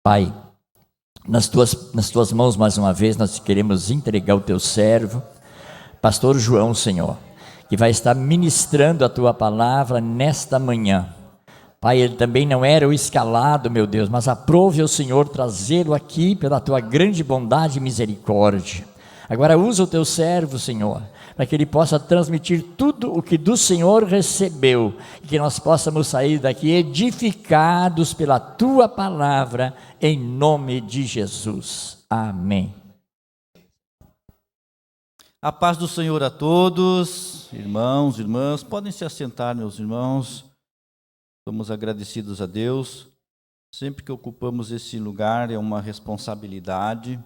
Pai, nas tuas mãos mais uma vez nós queremos entregar o teu servo, pastor João, Senhor, que vai estar ministrando a tua palavra nesta manhã. Pai, ele também não era o escalado, meu Deus, mas aprove ao Senhor trazê-lo aqui pela tua grande bondade e misericórdia. Agora usa o teu servo, Senhor, para que ele possa transmitir tudo o que do Senhor recebeu, e que nós possamos sair daqui edificados pela tua palavra, em nome de Jesus. Amém. A paz do Senhor a todos, irmãos, irmãs, podem se assentar, meus irmãos. Somos agradecidos a Deus. Sempre que ocupamos esse lugar é uma responsabilidade,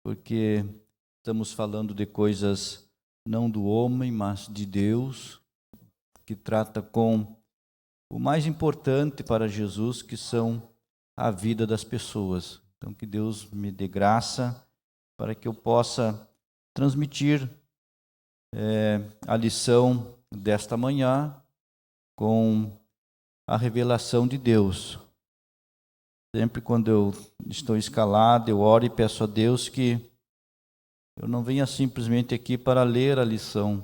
porque estamos falando de coisas não do homem, mas de Deus, que trata com o mais importante para Jesus, que são a vida das pessoas. Então, que Deus me dê graça para que eu possa transmitir a lição desta manhã com a revelação de Deus. Sempre quando eu estou escalado, eu oro e peço a Deus que eu não venha simplesmente aqui para ler a lição.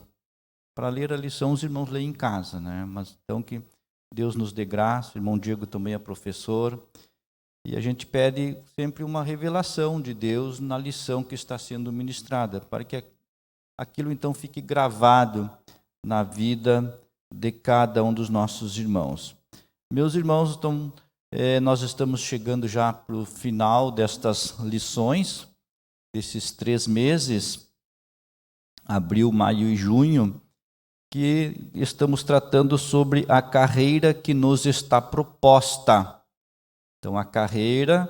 Para ler a lição, os irmãos leem em casa, né? Mas então que Deus nos dê graça. O irmão Diego também é professor. E a gente pede sempre uma revelação de Deus na lição que está sendo ministrada, para que aquilo então fique gravado na vida de cada um dos nossos irmãos. Meus irmãos, então, nós estamos chegando já para o final destas lições, desses 3 meses, abril, maio e junho, que estamos tratando sobre a carreira que nos está proposta. Então, a carreira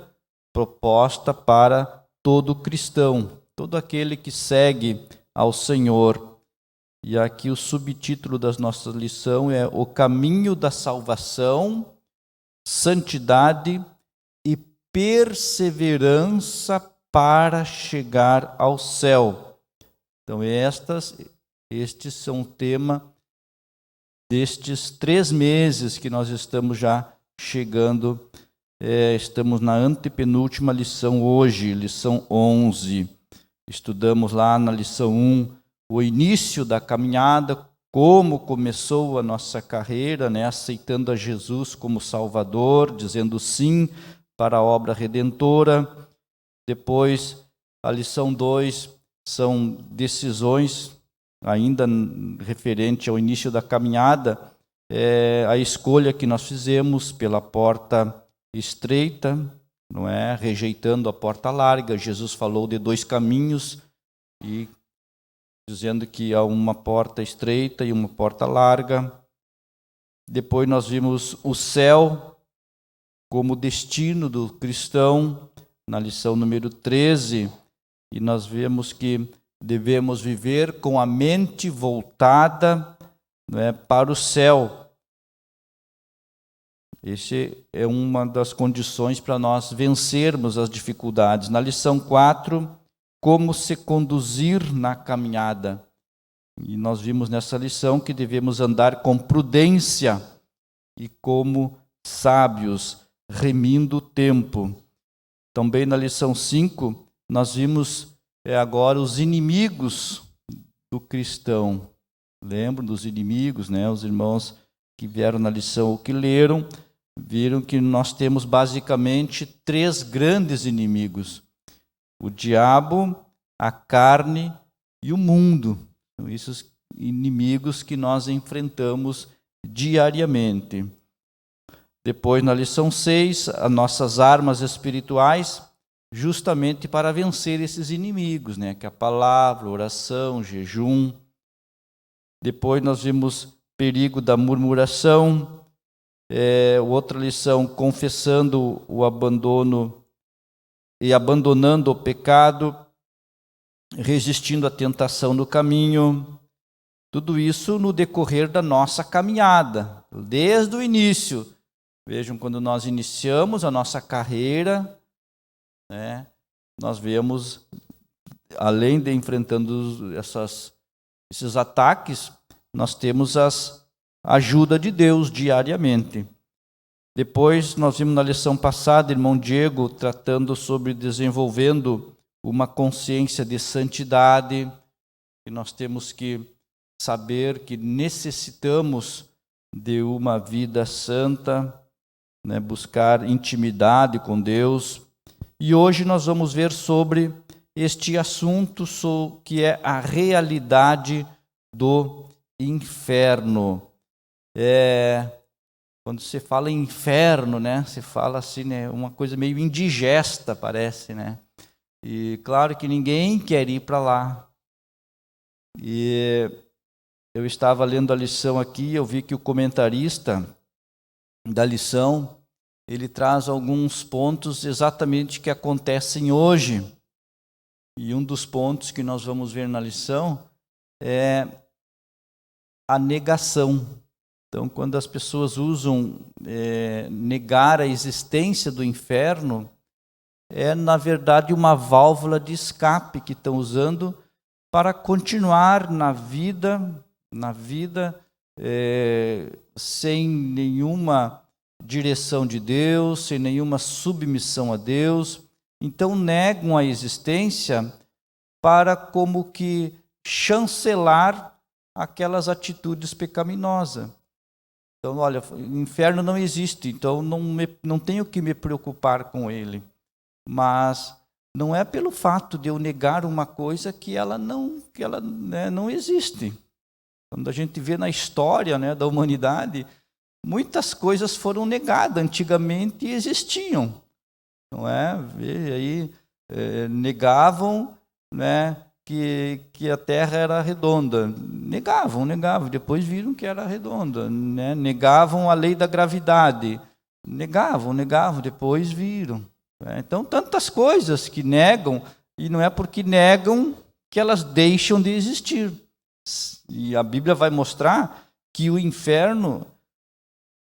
proposta para todo cristão, todo aquele que segue ao Senhor. E aqui o subtítulo da nossa lição é O Caminho da Salvação, Santidade e Perseverança para chegar ao céu. Então, estes são o tema destes 3 meses que nós estamos já chegando. Estamos na antepenúltima lição hoje, lição 11. Estudamos lá na lição 1 o início da caminhada, como começou a nossa carreira, né? Aceitando a Jesus como Salvador, dizendo sim para a obra redentora. Depois, a lição 2 são decisões, ainda referente ao início da caminhada, a escolha que nós fizemos pela porta estreita, não é? Rejeitando a porta larga. Jesus falou de 2 caminhos, e dizendo que há uma porta estreita e uma porta larga. Depois nós vimos o céu como destino do cristão, na lição número 13, e nós vemos que devemos viver com a mente voltada, não é, para o céu. Essa é uma das condições para nós vencermos as dificuldades. Na lição 4, como se conduzir na caminhada. E nós vimos nessa lição que devemos andar com prudência e como sábios, remindo o tempo. Também na lição 5, nós vimos agora os inimigos do cristão. Lembram dos inimigos, né? Os irmãos que vieram na lição ou que leram, viram que nós temos basicamente 3 grandes inimigos: o diabo, a carne e o mundo. São esses inimigos que nós enfrentamos diariamente. Depois, na lição 6, as nossas armas espirituais, justamente para vencer esses inimigos, né? Que é a palavra, oração, jejum. Depois nós vimos perigo da murmuração. Outra lição, confessando o abandono e abandonando o pecado, resistindo à tentação no caminho. Tudo isso no decorrer da nossa caminhada, desde o início. Vejam, quando nós iniciamos a nossa carreira, né, nós vemos, além de enfrentando esses ataques, nós temos a ajuda de Deus diariamente. Depois nós vimos na lição passada, irmão Diego, tratando sobre desenvolvendo uma consciência de santidade, e nós temos que saber que necessitamos de uma vida santa, né, buscar intimidade com Deus. E hoje nós vamos ver sobre este assunto que é a realidade do inferno. Quando você fala em inferno, né, você fala assim, né, uma coisa meio indigesta, parece, né? E claro que ninguém quer ir para lá. E eu estava lendo a lição aqui, eu vi que o comentarista da lição, ele traz alguns pontos exatamente que acontecem hoje. E um dos pontos que nós vamos ver na lição é a negação. Então, quando as pessoas usam negar a existência do inferno, é, na verdade, uma válvula de escape que estão usando para continuar na vida sem nenhuma direção de Deus, sem nenhuma submissão a Deus. Então, negam a existência para como que chancelar aquelas atitudes pecaminosas. Então, olha, o inferno não existe, então não tenho que me preocupar com ele. Mas não é pelo fato de eu negar uma coisa que ela não existe. Quando a gente vê na história, né, da humanidade, muitas coisas foram negadas, antigamente existiam. Não é? Vê aí, negavam, né, que a Terra era redonda. Negavam, depois viram que era redonda. Né? Negavam a lei da gravidade. Negavam, depois viram. Então, tantas coisas que negam, e não é porque negam que elas deixam de existir. E a Bíblia vai mostrar que o inferno,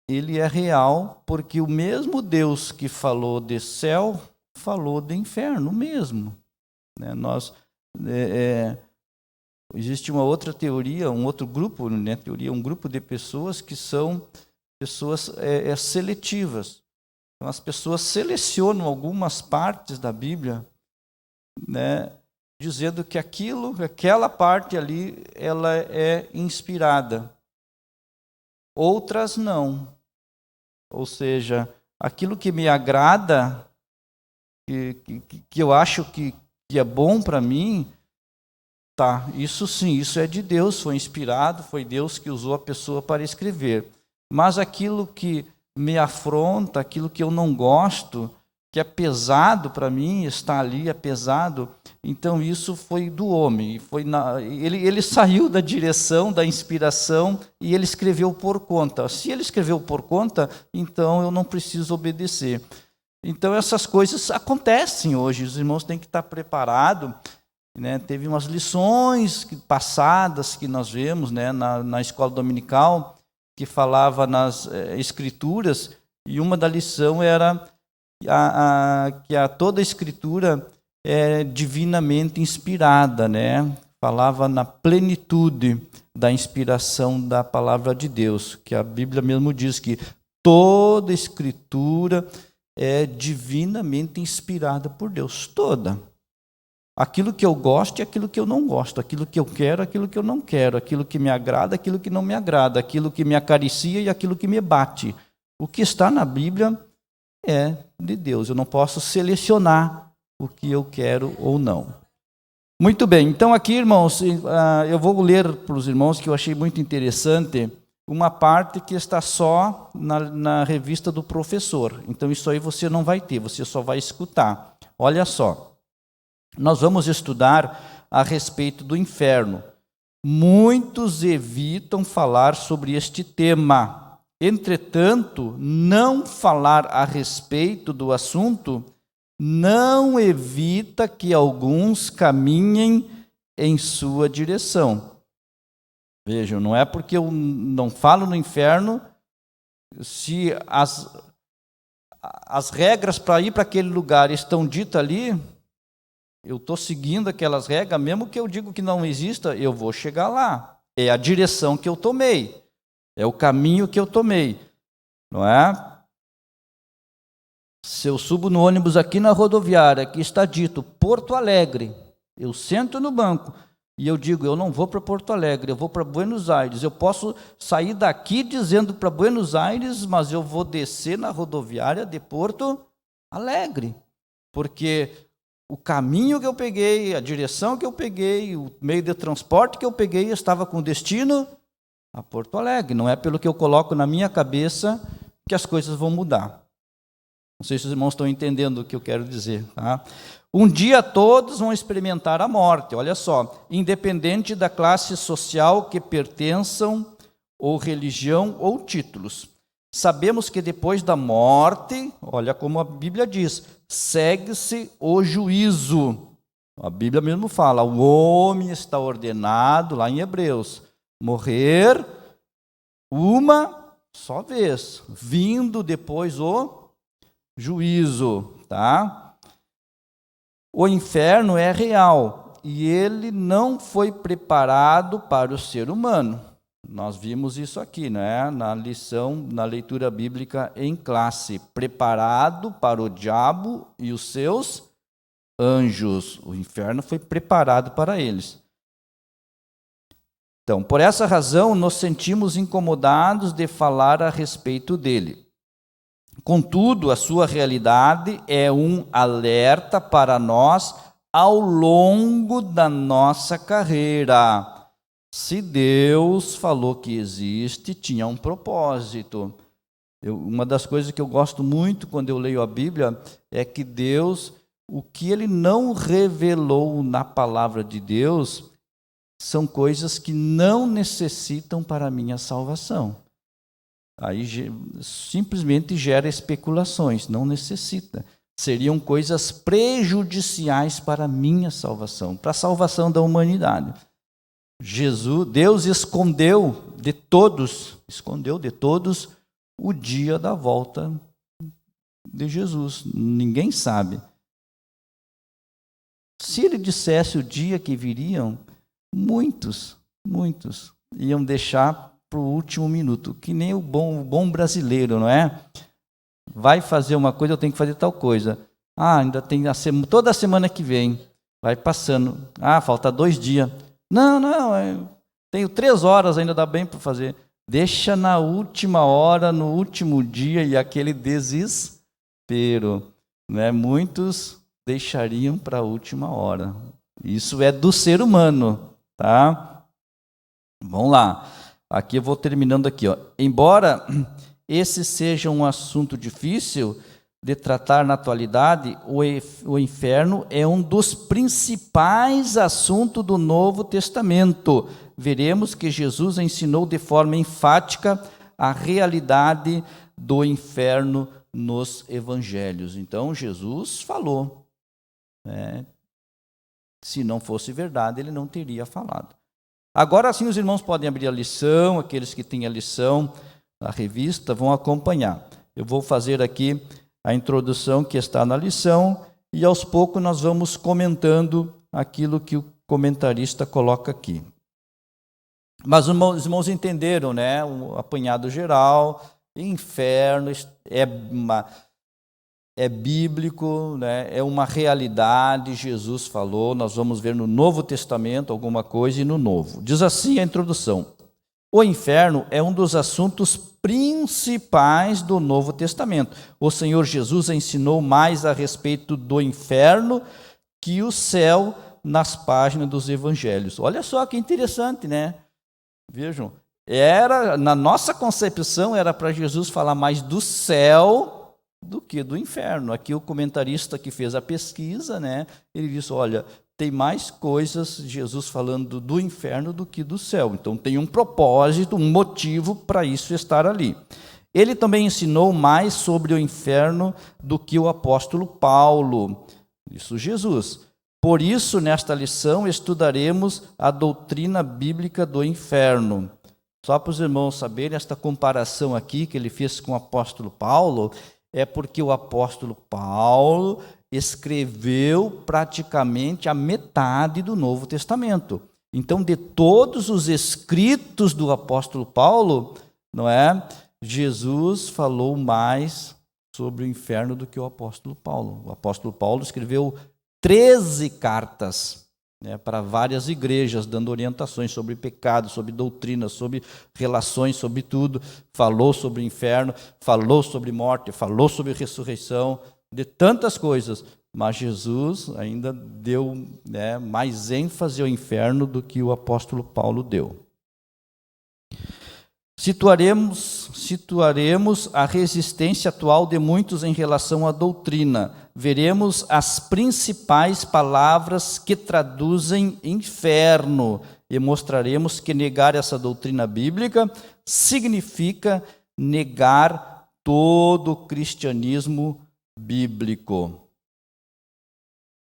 ele é real, porque o mesmo Deus que falou de céu, falou de inferno mesmo. Existe uma outra teoria, um outro grupo, né, um grupo de pessoas que são pessoas seletivas. Então, as pessoas selecionam algumas partes da Bíblia, né, dizendo que aquela parte ali, ela é inspirada. Outras não. Ou seja, aquilo que me agrada, que eu acho que é bom para mim, tá, isso sim, isso é de Deus, foi inspirado, foi Deus que usou a pessoa para escrever. Mas aquilo que me afronta, aquilo que eu não gosto, que é pesado para mim, está ali, é pesado, então isso foi do homem. Ele saiu da direção, da inspiração, e ele escreveu por conta. Se ele escreveu por conta, então eu não preciso obedecer. Então essas coisas acontecem hoje, os irmãos têm que estar preparados. Né? Teve umas lições passadas que nós vemos, né, na escola dominical, que falava nas escrituras, e uma da lição era que toda a escritura é divinamente inspirada, né? Falava na plenitude da inspiração da palavra de Deus, que a Bíblia mesmo diz que toda a escritura é divinamente inspirada por Deus, toda. Aquilo que eu gosto e aquilo que eu não gosto, aquilo que eu quero, aquilo que eu não quero, aquilo que me agrada, aquilo que não me agrada, aquilo que me acaricia e aquilo que me bate. O que está na Bíblia é de Deus. Eu não posso selecionar o que eu quero ou não. Muito bem, então aqui, irmãos, eu vou ler para os irmãos que eu achei muito interessante uma parte que está só na revista do professor. Então isso aí você não vai ter, você só vai escutar. Olha só. Nós vamos estudar a respeito do inferno. Muitos evitam falar sobre este tema. Entretanto, não falar a respeito do assunto não evita que alguns caminhem em sua direção. Vejam, não é porque eu não falo no inferno, se as regras para ir para aquele lugar estão ditas ali, eu estou seguindo aquelas regras, mesmo que eu digo que não exista, eu vou chegar lá. É a direção que eu tomei, é o caminho que eu tomei, não é? Se eu subo no ônibus aqui na rodoviária, que está dito Porto Alegre, eu sento no banco e eu digo, eu não vou para Porto Alegre, eu vou para Buenos Aires. Eu posso sair daqui dizendo para Buenos Aires, mas eu vou descer na rodoviária de Porto Alegre, porque o caminho que eu peguei, a direção que eu peguei, o meio de transporte que eu peguei estava com destino a Porto Alegre. Não é pelo que eu coloco na minha cabeça que as coisas vão mudar. Não sei se os irmãos estão entendendo o que eu quero dizer. Tá? Um dia todos vão experimentar a morte, olha só, independente da classe social que pertençam, ou religião, ou títulos. Sabemos que depois da morte, olha como a Bíblia diz, segue-se o juízo. A Bíblia mesmo fala, o homem está ordenado, lá em Hebreus, morrer uma só vez, vindo depois o juízo, tá? O inferno é real e ele não foi preparado para o ser humano. Nós vimos isso aqui, né? Na lição, na leitura bíblica em classe. Preparado para o diabo e os seus anjos. O inferno foi preparado para eles. Então, por essa razão, nos sentimos incomodados de falar a respeito dele. Contudo, a sua realidade é um alerta para nós ao longo da nossa carreira. Se Deus falou que existe, tinha um propósito. Uma das coisas que eu gosto muito quando eu leio a Bíblia é que Deus, o que Ele não revelou na palavra de Deus, são coisas que não necessitam para a minha salvação. Aí simplesmente gera especulações, não necessita. Seriam coisas prejudiciais para a minha salvação, para a salvação da humanidade. Deus escondeu de todos o dia da volta de Jesus. Ninguém sabe. Se ele dissesse o dia que viriam, muitos iam deixar para o último minuto, que nem o bom brasileiro, não é? Vai fazer uma coisa, eu tenho que fazer tal coisa. Ainda tem toda a semana que vem. Vai passando. Falta 2 dias. Não, tenho 3 horas, ainda dá bem para fazer. Deixa na última hora, no último dia, e aquele desespero. Né? Muitos deixariam para a última hora. Isso é do ser humano, tá? Vamos lá. Aqui eu vou terminando aqui. Embora esse seja um assunto difícil de tratar na atualidade, o inferno é um dos principais assuntos do Novo Testamento. Veremos que Jesus ensinou de forma enfática a realidade do inferno nos evangelhos. Então, Jesus falou. Se não fosse verdade, ele não teria falado. Agora sim, os irmãos podem abrir a lição, aqueles que têm a lição, a revista, vão acompanhar. Eu vou fazer aqui a introdução que está na lição e aos poucos nós vamos comentando aquilo que o comentarista coloca aqui. Mas os irmãos entenderam, né? O apanhado geral, inferno é bíblico, né? É uma realidade, Jesus falou, nós vamos ver no Novo Testamento alguma coisa e no Novo. Diz assim a introdução: o inferno é um dos assuntos principais do Novo Testamento. O Senhor Jesus ensinou mais a respeito do inferno que o céu nas páginas dos evangelhos. Olha só que interessante, né? Vejam, na nossa concepção era para Jesus falar mais do céu do que do inferno. Aqui o comentarista que fez a pesquisa, né? Ele disse, olha, tem mais coisas Jesus falando do inferno do que do céu. Então tem um propósito, um motivo para isso estar ali. Ele também ensinou mais sobre o inferno do que o apóstolo Paulo. Isso Jesus. Por isso, nesta lição, estudaremos a doutrina bíblica do inferno. Só para os irmãos saberem, esta comparação aqui que ele fez com o apóstolo Paulo, é porque o apóstolo Paulo escreveu praticamente a metade do Novo Testamento. Então, de todos os escritos do apóstolo Paulo, não é? Jesus falou mais sobre o inferno do que o apóstolo Paulo. O apóstolo Paulo escreveu 13 cartas, né, para várias igrejas, dando orientações sobre pecado, sobre doutrina, sobre relações, sobre tudo. Falou sobre o inferno, falou sobre morte, falou sobre ressurreição, de tantas coisas. Mas Jesus ainda deu, né, mais ênfase ao inferno do que o apóstolo Paulo deu. Situaremos a resistência atual de muitos em relação à doutrina. Veremos as principais palavras que traduzem inferno e mostraremos que negar essa doutrina bíblica significa negar todo o cristianismo bíblico.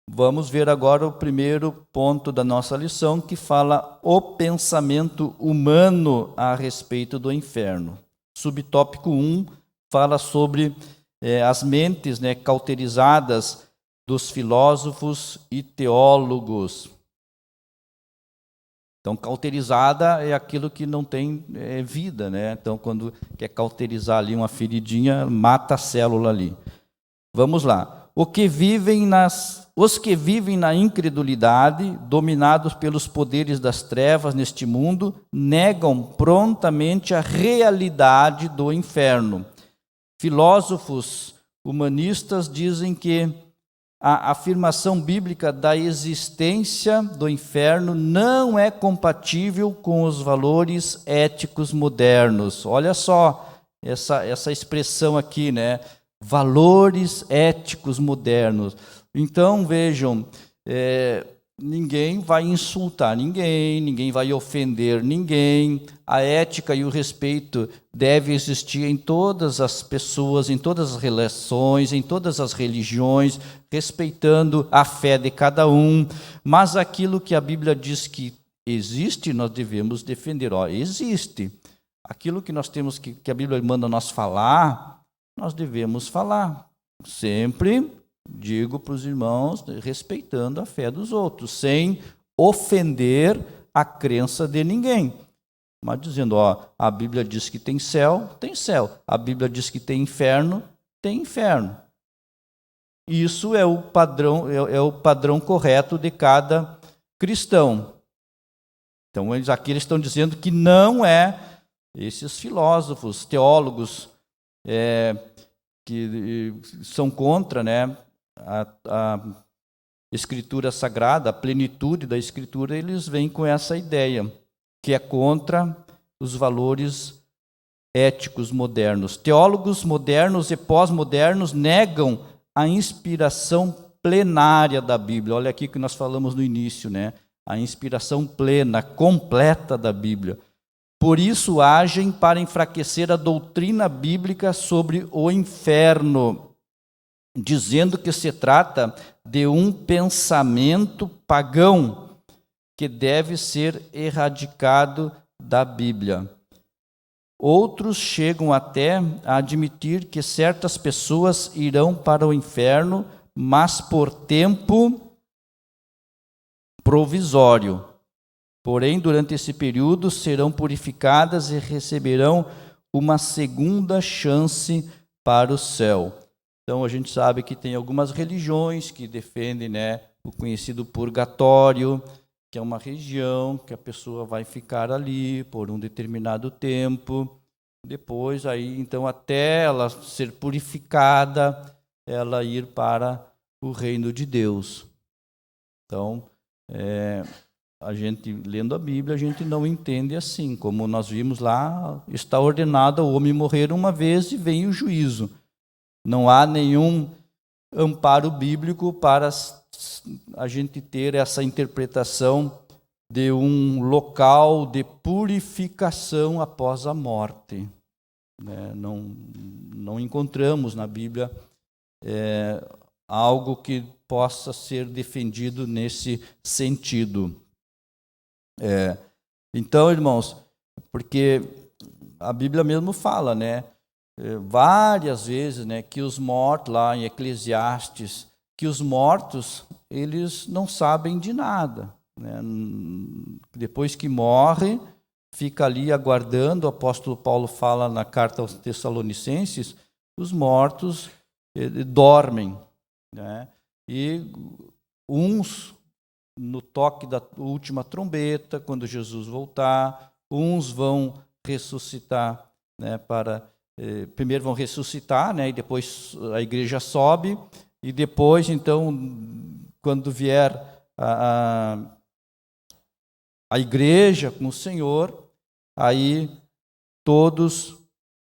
Vamos ver agora o primeiro ponto da nossa lição, que fala o pensamento humano a respeito do inferno. Subtópico 1 fala sobre as mentes, né, cauterizadas dos filósofos e teólogos. Então, cauterizada é aquilo que não tem vida, né? Então, quando quer cauterizar ali uma feridinha, mata a célula ali. Vamos lá. Os que vivem na incredulidade, dominados pelos poderes das trevas neste mundo, negam prontamente a realidade do inferno. Filósofos humanistas dizem que a afirmação bíblica da existência do inferno não é compatível com os valores éticos modernos. Olha só essa expressão aqui, né? Valores éticos modernos. Então, vejam, ninguém vai insultar ninguém vai ofender ninguém. A ética e o respeito devem existir em todas as pessoas, em todas as relações, em todas as religiões, respeitando a fé de cada um. Mas aquilo que a Bíblia diz que existe, nós devemos defender. Existe. Aquilo que nós temos que a Bíblia manda nós falar, nós devemos falar. Sempre digo para os irmãos, respeitando a fé dos outros, sem ofender a crença de ninguém. Mas dizendo, a Bíblia diz que tem céu, tem céu. A Bíblia diz que tem inferno, tem inferno. Isso é o padrão correto de cada cristão. Então, aqui eles estão dizendo que não é esses filósofos, teólogos, que são contra, né, a Escritura Sagrada, a plenitude da Escritura, eles vêm com essa ideia, que é contra os valores éticos modernos. Teólogos modernos e pós-modernos negam a inspiração plenária da Bíblia. Olha aqui que nós falamos no início, né? A inspiração plena, completa da Bíblia. Por isso agem para enfraquecer a doutrina bíblica sobre o inferno, dizendo que se trata de um pensamento pagão que deve ser erradicado da Bíblia. Outros chegam até a admitir que certas pessoas irão para o inferno, mas por tempo provisório. Porém, durante esse período, serão purificadas e receberão uma segunda chance para o céu. Então, a gente sabe que tem algumas religiões que defendem, né, o conhecido purgatório, que é uma região que a pessoa vai ficar ali por um determinado tempo. Depois, aí, então, até ela ser purificada, ela ir para o reino de Deus. Então, a gente, lendo a Bíblia, a gente não entende assim. Como nós vimos lá, está ordenado ao homem morrer uma vez e vem o juízo. Não há nenhum amparo bíblico para a gente ter essa interpretação de um local de purificação após a morte. Não encontramos na Bíblia algo que possa ser defendido nesse sentido. Então, irmãos, porque a Bíblia mesmo fala, né, várias vezes, né, que os mortos, lá em Eclesiastes, que os mortos, eles não sabem de nada, né? Depois que morre, fica ali aguardando. O apóstolo Paulo fala na carta aos Tessalonicenses os mortos dormem, né? E uns no toque da última trombeta, quando Jesus voltar, uns vão ressuscitar, né, primeiro vão ressuscitar, né, e depois a igreja sobe, e depois, então, quando vier a igreja com o Senhor, aí todos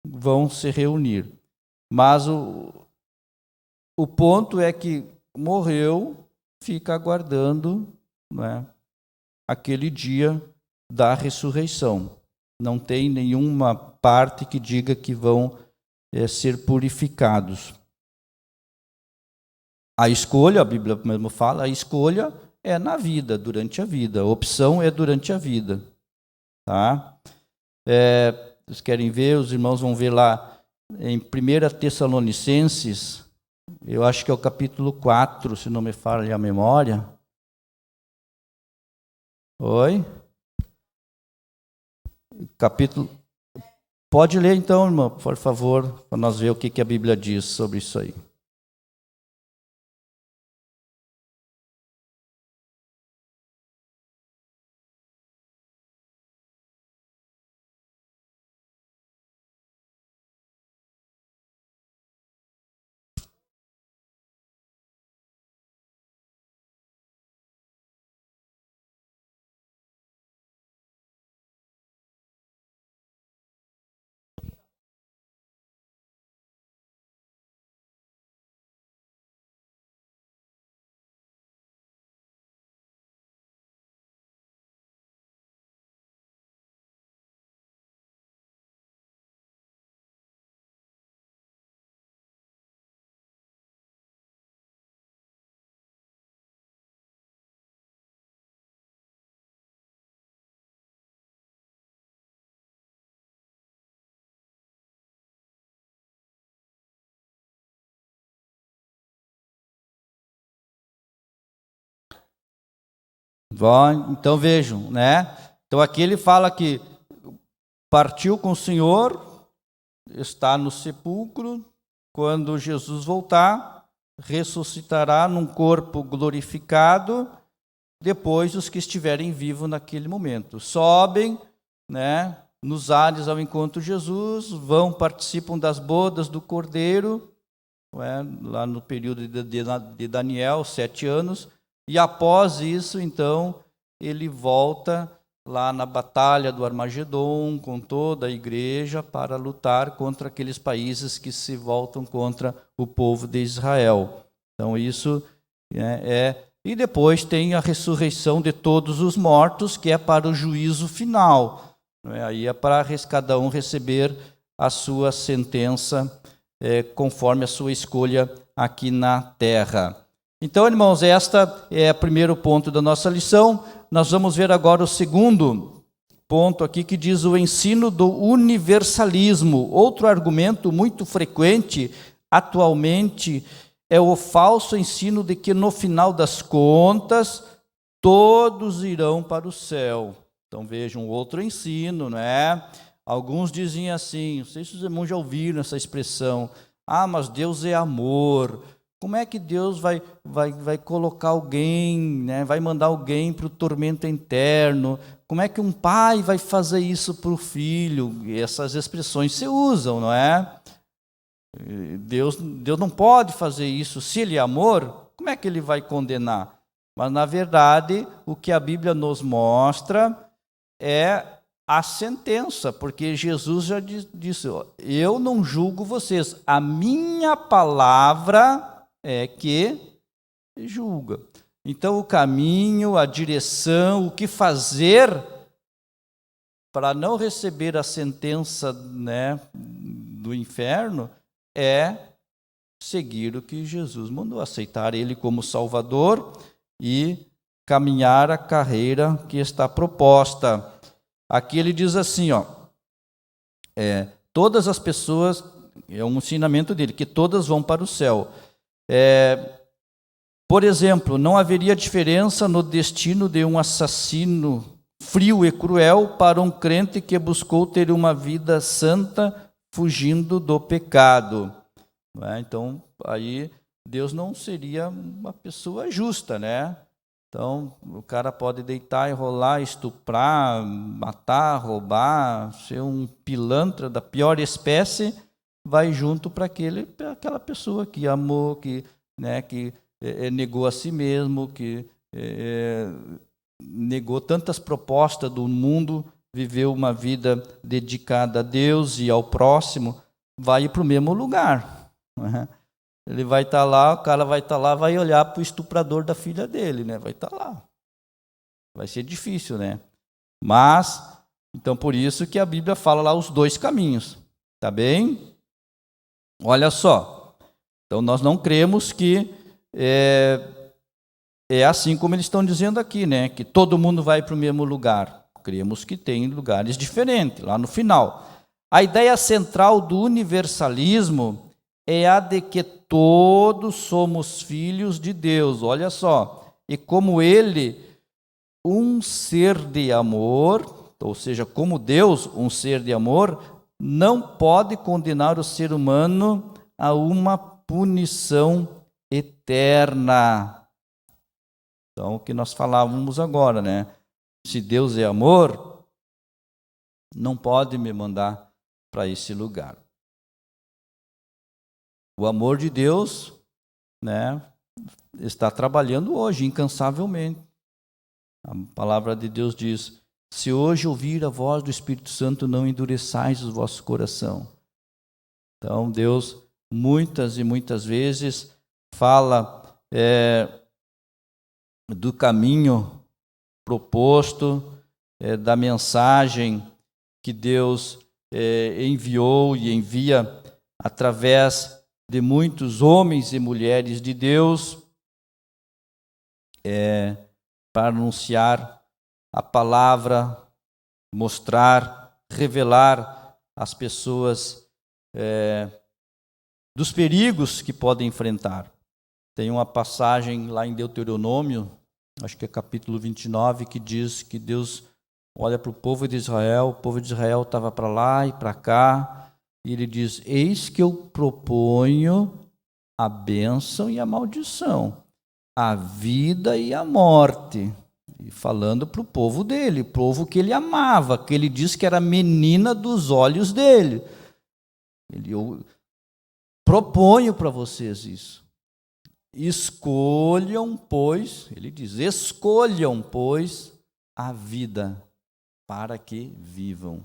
vão se reunir. Mas o ponto é que morreu, fica aguardando, né, aquele dia da ressurreição. Não tem nenhuma parte que diga que vão ser purificados. A escolha, a Bíblia mesmo fala, a escolha é na vida, durante a vida. A opção é durante a vida. Tá? Vocês querem ver? Os irmãos vão ver lá em 1 Tessalonicenses, eu acho que é o capítulo 4, se não me falha a memória. Oi? Capítulo. Pode ler então, irmão, por favor, para nós ver o que a Bíblia diz sobre isso aí. Então vejam, né? Então aqui ele fala que partiu com o Senhor, está no sepulcro, quando Jesus voltar, ressuscitará num corpo glorificado, depois os que estiverem vivos naquele momento. Sobem, né, nos ares ao encontro de Jesus, participam das bodas do Cordeiro, lá no período de Daniel, 7 anos, e após isso, então, ele volta lá na batalha do Armagedon com toda a igreja para lutar contra aqueles países que se voltam contra o povo de Israel. Então isso e depois tem a ressurreição de todos os mortos, que é para o juízo final. Aí é para cada um receber a sua sentença conforme a sua escolha aqui na terra. Então, irmãos, esta é o primeiro ponto da nossa lição. Nós vamos ver agora o segundo ponto aqui, que diz o ensino do universalismo. Outro argumento muito frequente atualmente é o falso ensino de que no final das contas todos irão para o céu. Então vejam outro ensino, né? Alguns dizem assim, não sei se os irmãos já ouviram essa expressão, mas Deus é amor. Como é que Deus vai colocar alguém, né? Vai mandar alguém para o tormento eterno? Como é que um pai vai fazer isso para o filho? E essas expressões se usam, não é? Deus não pode fazer isso. Se Ele é amor, como é que Ele vai condenar? Mas, na verdade, o que a Bíblia nos mostra é a sentença, porque Jesus já disse, eu não julgo vocês, a minha palavra é que julga. Então, o caminho, a direção, o que fazer para não receber a sentença, né, do inferno é seguir o que Jesus mandou, aceitar Ele como Salvador e caminhar a carreira que está proposta. Aqui ele diz assim, todas as pessoas, é um ensinamento dele, que todas vão para o céu. Por exemplo, não haveria diferença no destino de um assassino frio e cruel para um crente que buscou ter uma vida santa fugindo do pecado. não é? Então, aí Deus não seria uma pessoa justa, né? Então, o cara pode deitar e rolar, estuprar, matar, roubar, ser um pilantra da pior espécie, vai junto para aquela pessoa que amou, que negou a si mesmo, que negou tantas propostas do mundo, viveu uma vida dedicada a Deus e ao próximo, vai para o mesmo lugar, não é? Ele vai estar lá, o cara vai estar lá, vai olhar para o estuprador da filha dele, né? Vai estar lá. Vai ser difícil, né? Mas, então por isso que a Bíblia fala lá os dois caminhos, tá bem? Olha só, então nós não cremos que é assim como eles estão dizendo aqui, né? Que todo mundo vai para o mesmo lugar. Cremos que tem lugares diferentes, lá no final. A ideia central do universalismo é a de que todos somos filhos de Deus, olha só. E como Ele, um ser de amor, ou seja, como Deus, um ser de amor, não pode condenar o ser humano a uma punição eterna. Então, o que nós falávamos agora, né? Se Deus é amor, não pode me mandar para esse lugar. O amor de Deus, né, está trabalhando hoje, incansavelmente. A palavra de Deus diz: se hoje ouvir a voz do Espírito Santo, não endureçais o vosso coração. Então, Deus, muitas e muitas vezes, fala do caminho proposto, da mensagem que Deus enviou e envia através de muitos homens e mulheres de Deus, para anunciar a palavra, mostrar, revelar às pessoas dos perigos que podem enfrentar. Tem uma passagem lá em Deuteronômio, acho que é capítulo 29, que diz que Deus olha para o povo de Israel estava para lá e para cá, e ele diz: eis que eu proponho a bênção e a maldição, a vida e a morte. E falando para o povo dele, o povo que ele amava, que ele disse que era a menina dos olhos dele. Eu proponho para vocês isso. Escolham, pois, ele diz, escolham, pois, a vida para que vivam.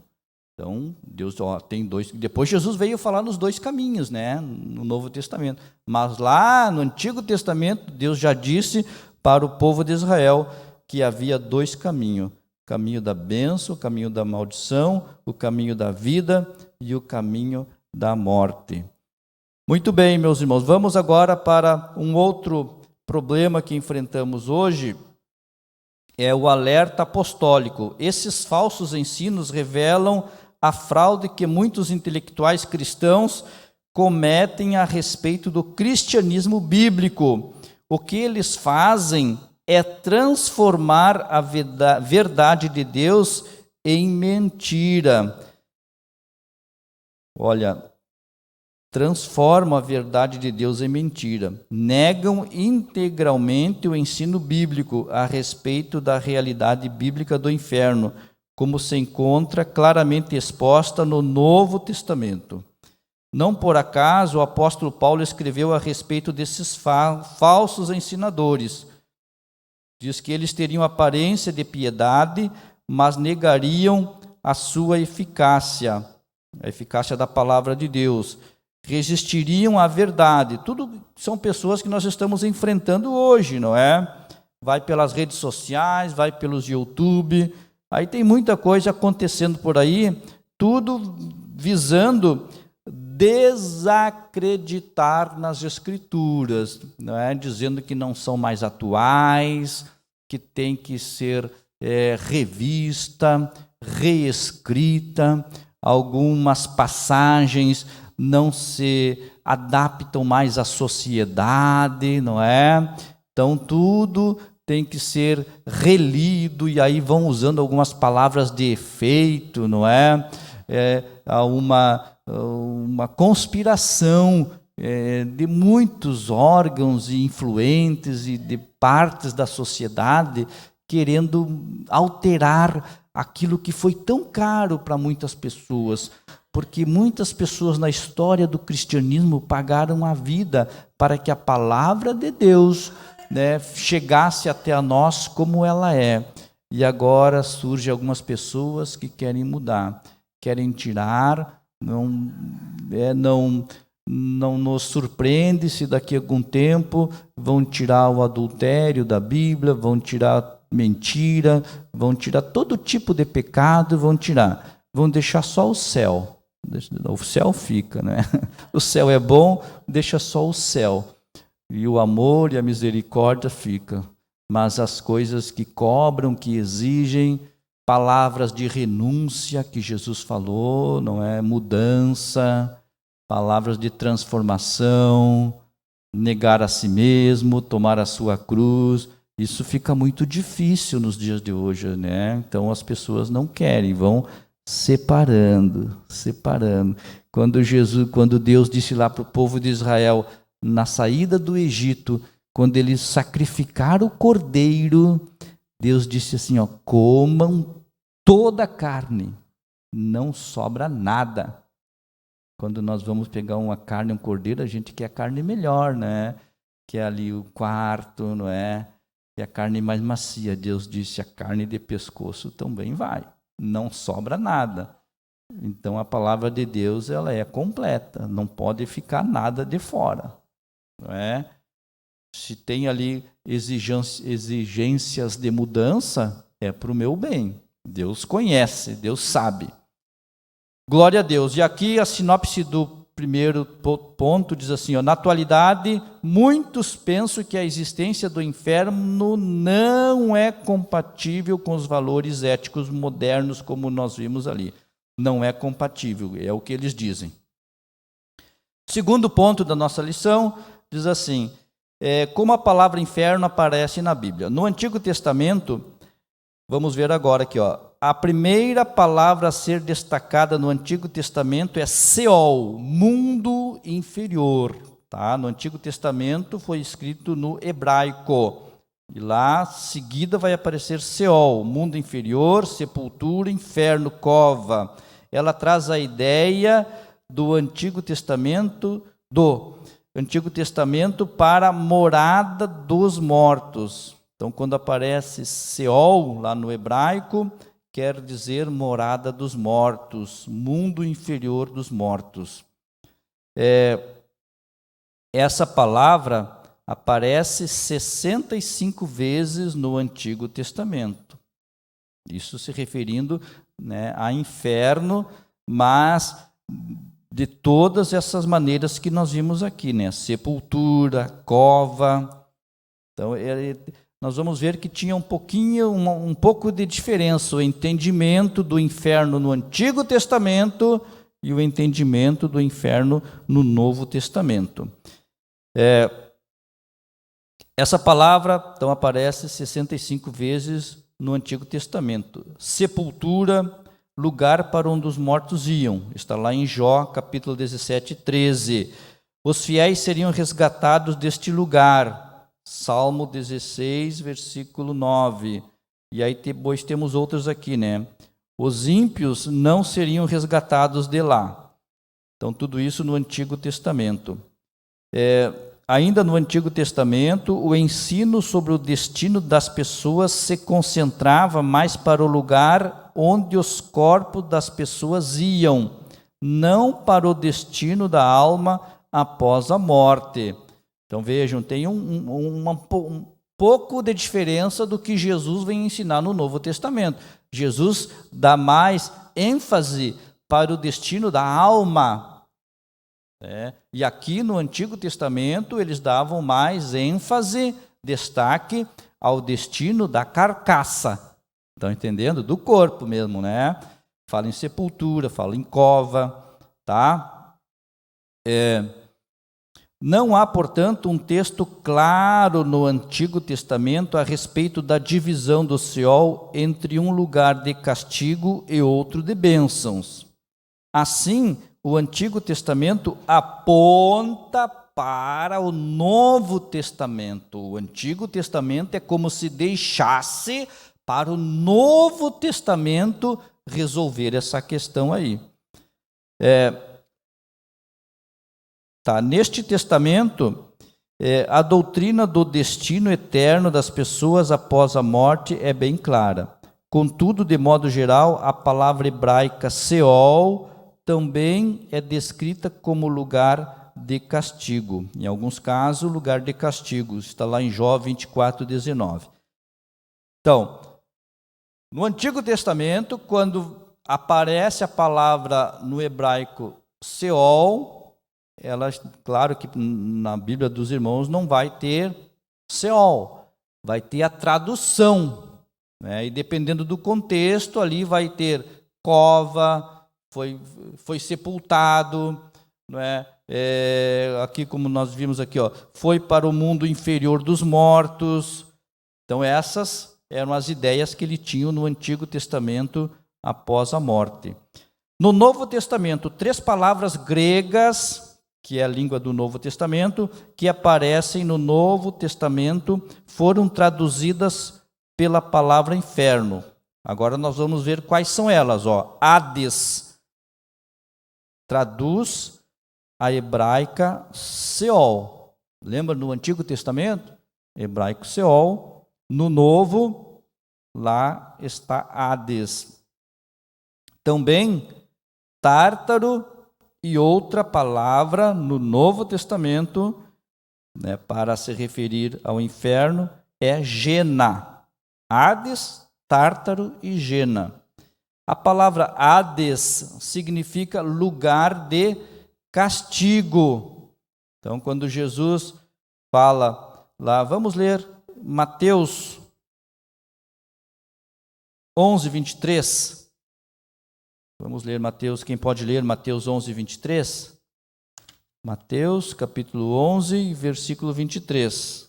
Então, Deus tem dois. Depois Jesus veio falar nos dois caminhos, né, no Novo Testamento. Mas lá no Antigo Testamento, Deus já disse para o povo de Israel que havia dois caminhos: o caminho da bênção, o caminho da maldição, o caminho da vida e o caminho da morte. Muito bem, meus irmãos, vamos agora para um outro problema que enfrentamos hoje, é o alerta apostólico. Esses falsos ensinos revelam a fraude que muitos intelectuais cristãos cometem a respeito do cristianismo bíblico. O que eles fazem é transformar a verdade de Deus em mentira. Olha, transformam a verdade de Deus em mentira. Negam integralmente o ensino bíblico a respeito da realidade bíblica do inferno, como se encontra claramente exposta no Novo Testamento. Não por acaso o apóstolo Paulo escreveu a respeito desses falsos ensinadores. Diz que eles teriam aparência de piedade, mas negariam a sua eficácia, a eficácia da palavra de Deus. Resistiriam à verdade. Tudo são pessoas que nós estamos enfrentando hoje, não é? Vai pelas redes sociais, vai pelos YouTube, aí tem muita coisa acontecendo por aí, tudo visando desacreditar nas Escrituras, não é? Dizendo que não são mais atuais, que tem que ser revista, reescrita, algumas passagens não se adaptam mais à sociedade, não é? Então tudo tem que ser relido, e aí vão usando algumas palavras de efeito, não é? Há uma conspiração de muitos órgãos e influentes e de partes da sociedade querendo alterar aquilo que foi tão caro para muitas pessoas, porque muitas pessoas na história do cristianismo pagaram a vida para que a palavra de Deus, né, chegasse até a nós como ela é. E agora surgem algumas pessoas que querem mudar, querem tirar, não nos surpreende se daqui a algum tempo vão tirar o adultério da Bíblia, vão tirar mentira, vão tirar todo tipo de pecado, vão deixar só o céu. O céu fica, né? O céu é bom, deixa só o céu. E o amor e a misericórdia fica. Mas as coisas que cobram, que exigem, palavras de renúncia que Jesus falou, não é? Mudança, palavras de transformação, negar a si mesmo, tomar a sua cruz. Isso fica muito difícil nos dias de hoje, né? Então as pessoas não querem, vão separando. Quando Deus disse lá para o povo de Israel, na saída do Egito, quando eles sacrificaram o cordeiro, Deus disse assim, comam toda a carne, não sobra nada. Quando nós vamos pegar uma carne, um cordeiro, a gente quer a carne melhor, né? Quer ali o quarto, não é? E a carne mais macia. Deus disse, a carne de pescoço também vai, não sobra nada. Então a palavra de Deus, ela é completa, não pode ficar nada de fora, não é? Se tem ali exigências de mudança, é para o meu bem. Deus conhece, Deus sabe. Glória a Deus. E aqui a sinopse do primeiro ponto diz assim, na atualidade, muitos pensam que a existência do inferno não é compatível com os valores éticos modernos, como nós vimos ali. Não é compatível, é o que eles dizem. Segundo ponto da nossa lição, diz assim, como a palavra inferno aparece na Bíblia. No Antigo Testamento, vamos ver agora aqui, a primeira palavra a ser destacada no Antigo Testamento é Seol, mundo inferior. Tá? No Antigo Testamento foi escrito no hebraico. E lá, seguida, vai aparecer Seol, mundo inferior, sepultura, inferno, cova. Ela traz a ideia do Antigo Testamento, para a morada dos mortos. Então, quando aparece Seol, lá no hebraico, quer dizer morada dos mortos, mundo inferior dos mortos. Essa palavra aparece 65 vezes no Antigo Testamento. Isso se referindo, né, a inferno, mas de todas essas maneiras que nós vimos aqui, né? Sepultura, cova. Então, nós vamos ver que tinha um pouco de diferença o entendimento do inferno no Antigo Testamento e o entendimento do inferno no Novo Testamento. Essa palavra, então, aparece 65 vezes no Antigo Testamento. Sepultura, lugar para onde os mortos iam. Está lá em Jó, capítulo 17, 13. Os fiéis seriam resgatados deste lugar. Salmo 16, versículo 9. E aí depois temos outros aqui, né? Os ímpios não seriam resgatados de lá. Então, tudo isso no Antigo Testamento. Ainda no Antigo Testamento, o ensino sobre o destino das pessoas se concentrava mais para o lugar onde os corpos das pessoas iam, não para o destino da alma após a morte. Então vejam, tem um pouco de diferença do que Jesus vem ensinar no Novo Testamento. Jesus dá mais ênfase para o destino da alma. E aqui no Antigo Testamento eles davam mais ênfase, destaque ao destino da carcaça. Estão entendendo? Do corpo mesmo, né? Fala em sepultura, fala em cova, tá? Não há, portanto, um texto claro no Antigo Testamento a respeito da divisão do Seol entre um lugar de castigo e outro de bênçãos. Assim, o Antigo Testamento aponta para o Novo Testamento. O Antigo Testamento é como se deixasse para o Novo Testamento resolver essa questão aí. Neste testamento, a doutrina do destino eterno das pessoas após a morte é bem clara. Contudo, de modo geral, a palavra hebraica Seol também é descrita como lugar de castigo. Em alguns casos, lugar de castigo. Está lá em Jó 24:19. Então, no Antigo Testamento, quando aparece a palavra no hebraico Seol, claro que na Bíblia dos Irmãos não vai ter Seol, vai ter a tradução, né? E dependendo do contexto, ali vai ter cova, foi sepultado, né? Aqui como nós vimos aqui, foi para o mundo inferior dos mortos. Então essas eram as ideias que ele tinha no Antigo Testamento após a morte. No Novo Testamento, 3 palavras gregas, que é a língua do Novo Testamento, que aparecem no Novo Testamento, foram traduzidas pela palavra inferno. Agora nós vamos ver quais são elas. Hades traduz a hebraica Seol. Lembra no Antigo Testamento? Hebraico Seol. No Novo, lá está Hades. Também Tártaro e outra palavra no Novo Testamento, né, para se referir ao inferno, é Gena. Hades, Tártaro e Gena. A palavra Hades significa lugar de castigo. Então, quando Jesus fala lá, vamos ler Mateus 11:23. Vamos ler Mateus, quem pode ler Mateus 11:23? Mateus, capítulo 11, versículo 23.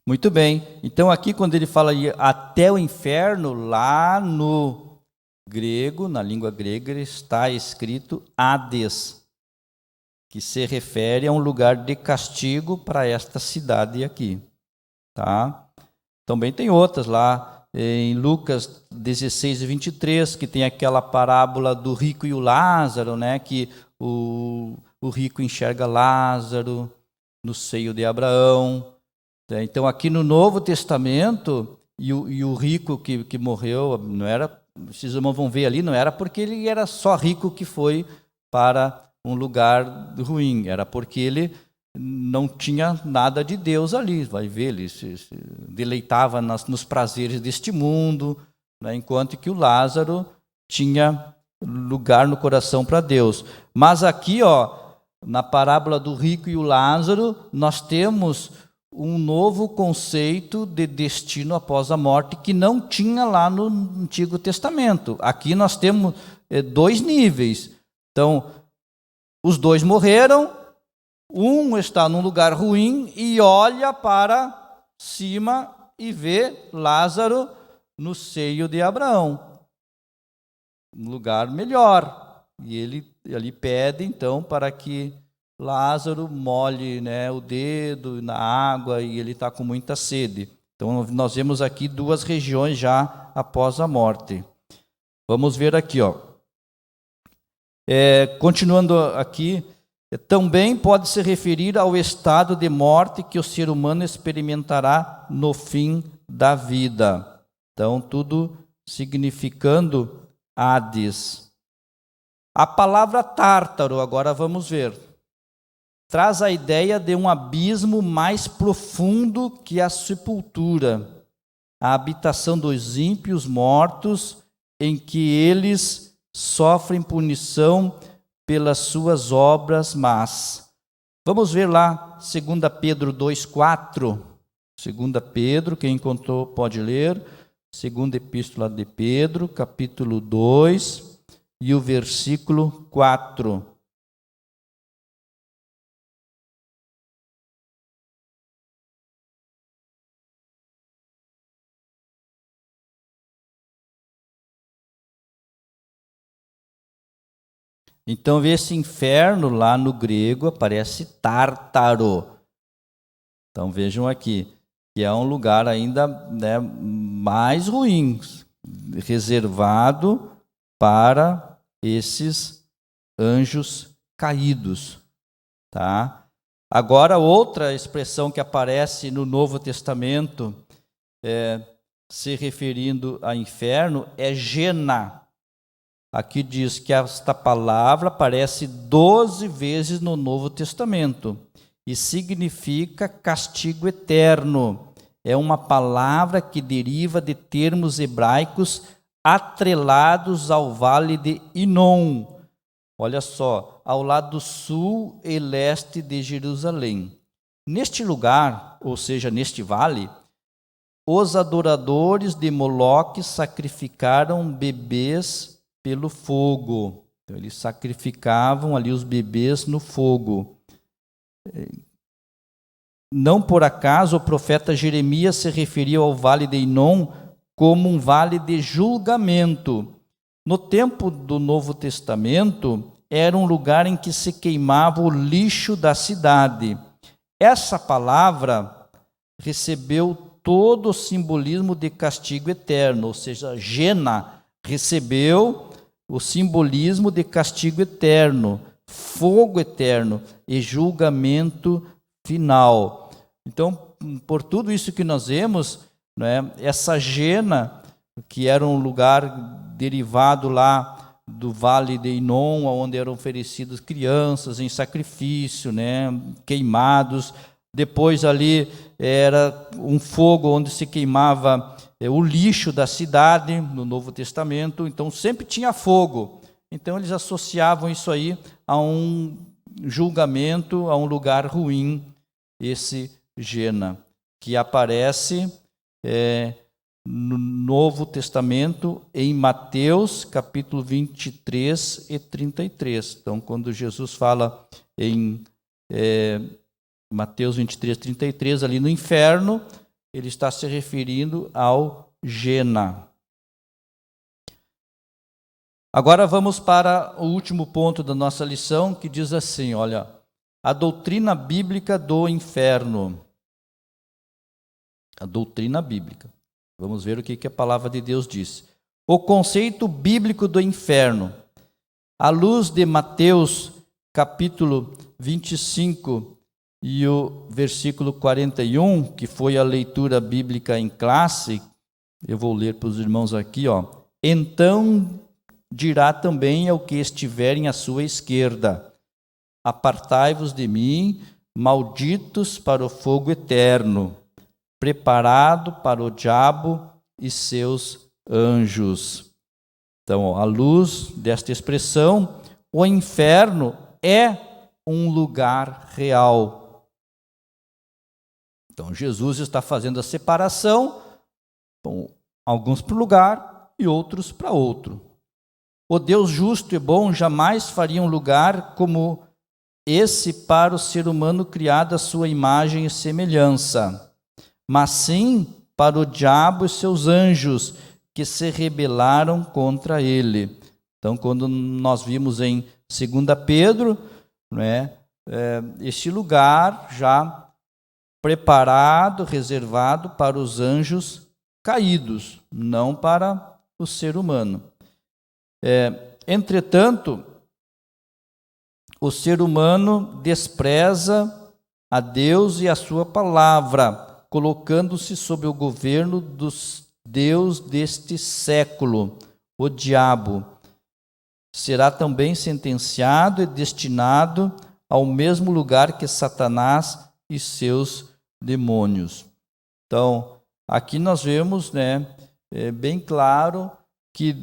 Muito bem, então aqui quando ele fala até o inferno, lá no grego, na língua grega, está escrito Hades, que se refere a um lugar de castigo para esta cidade aqui. Tá? Também tem outras lá, em Lucas 16:23, que tem aquela parábola do rico e o Lázaro, né? Que o rico enxerga Lázaro no seio de Abraão. Então, aqui no Novo Testamento, e o rico que morreu, não era, vocês vão ver ali, não era porque ele era só rico que foi para um lugar ruim, era porque ele não tinha nada de Deus ali. Vai ver, ele se deleitava nos prazeres deste mundo, né, enquanto que o Lázaro tinha lugar no coração para Deus. Mas aqui, na parábola do rico e o Lázaro, nós temos um novo conceito de destino após a morte que não tinha lá no Antigo Testamento. Aqui nós temos 2 níveis. Então, os 2 morreram, um está num lugar ruim e olha para cima e vê Lázaro no seio de Abraão, um lugar melhor. E ele ali pede, então, para que Lázaro molhe, né, o dedo na água e ele está com muita sede. Então, nós vemos aqui 2 regiões já após a morte. Vamos ver aqui, continuando aqui, também pode se referir ao estado de morte que o ser humano experimentará no fim da vida. Então, tudo significando Hades. A palavra Tártaro, agora vamos ver, traz a ideia de um abismo mais profundo que a sepultura, a habitação dos ímpios mortos, em que eles sofrem punição pelas suas obras más. Vamos ver lá, 2 Pedro 2,4. 2 Pedro, quem encontrou pode ler. Segunda Epístola de Pedro, capítulo 2, e o versículo 4. Então, esse inferno lá no grego aparece Tártaro. Então, vejam aqui, que é um lugar ainda, né, mais ruim, reservado para esses anjos caídos, tá? Agora, outra expressão que aparece no Novo Testamento, se referindo a inferno, é Gena. Aqui diz que esta palavra aparece 12 vezes no Novo Testamento e significa castigo eterno. É uma palavra que deriva de termos hebraicos atrelados ao vale de Inom. Olha só, ao lado sul e leste de Jerusalém. Neste lugar, ou seja, neste vale, os adoradores de Moloque sacrificaram bebês pelo fogo. Então, eles sacrificavam ali os bebês no fogo. Não por acaso o profeta Jeremias se referiu ao vale de Inom como um vale de julgamento. No tempo do Novo Testamento, era um lugar em que se queimava o lixo da cidade. Essa palavra recebeu todo o simbolismo de castigo eterno, ou seja, Gena recebeu o simbolismo de castigo eterno, fogo eterno e julgamento final. Então, por tudo isso que nós vemos, né, essa Gena, que era um lugar derivado lá do vale de Inom, onde eram oferecidas crianças em sacrifício, né, queimados. Depois ali era um fogo onde se queimava o lixo da cidade, no Novo Testamento. Então sempre tinha fogo. Então eles associavam isso aí a um julgamento, a um lugar ruim, esse Gena, que aparece no Novo Testamento, em Mateus, capítulo 23 e 33. Então, quando Jesus fala em Mateus 23, 33, ali no inferno, ele está se referindo ao Gena. Agora vamos para o último ponto da nossa lição, que diz assim, olha, a doutrina bíblica do inferno. A doutrina bíblica. Vamos ver o que a palavra de Deus diz. O conceito bíblico do inferno. À luz de Mateus, capítulo 25, e o versículo 41, que foi a leitura bíblica em classe, eu vou ler para os irmãos aqui, ó. Então dirá também ao que estiverem à sua esquerda: apartai-vos de mim, malditos, para o fogo eterno, preparado para o diabo e seus anjos. Então, à luz desta expressão, o inferno é um lugar real. Então, Jesus está fazendo a separação, alguns para um lugar e outros para outro. O Deus justo e bom jamais faria um lugar como esse para o ser humano criado à sua imagem e semelhança, mas sim para o diabo e seus anjos, que se rebelaram contra ele. Então, quando nós vimos em 2 Pedro, né, este lugar já preparado, reservado para os anjos caídos, não para o ser humano. Entretanto, o ser humano despreza a Deus e a sua palavra, colocando-se sob o governo dos Deus deste século, o diabo. Será também sentenciado e destinado ao mesmo lugar que Satanás e seus demônios. Então, aqui nós vemos, né, bem claro que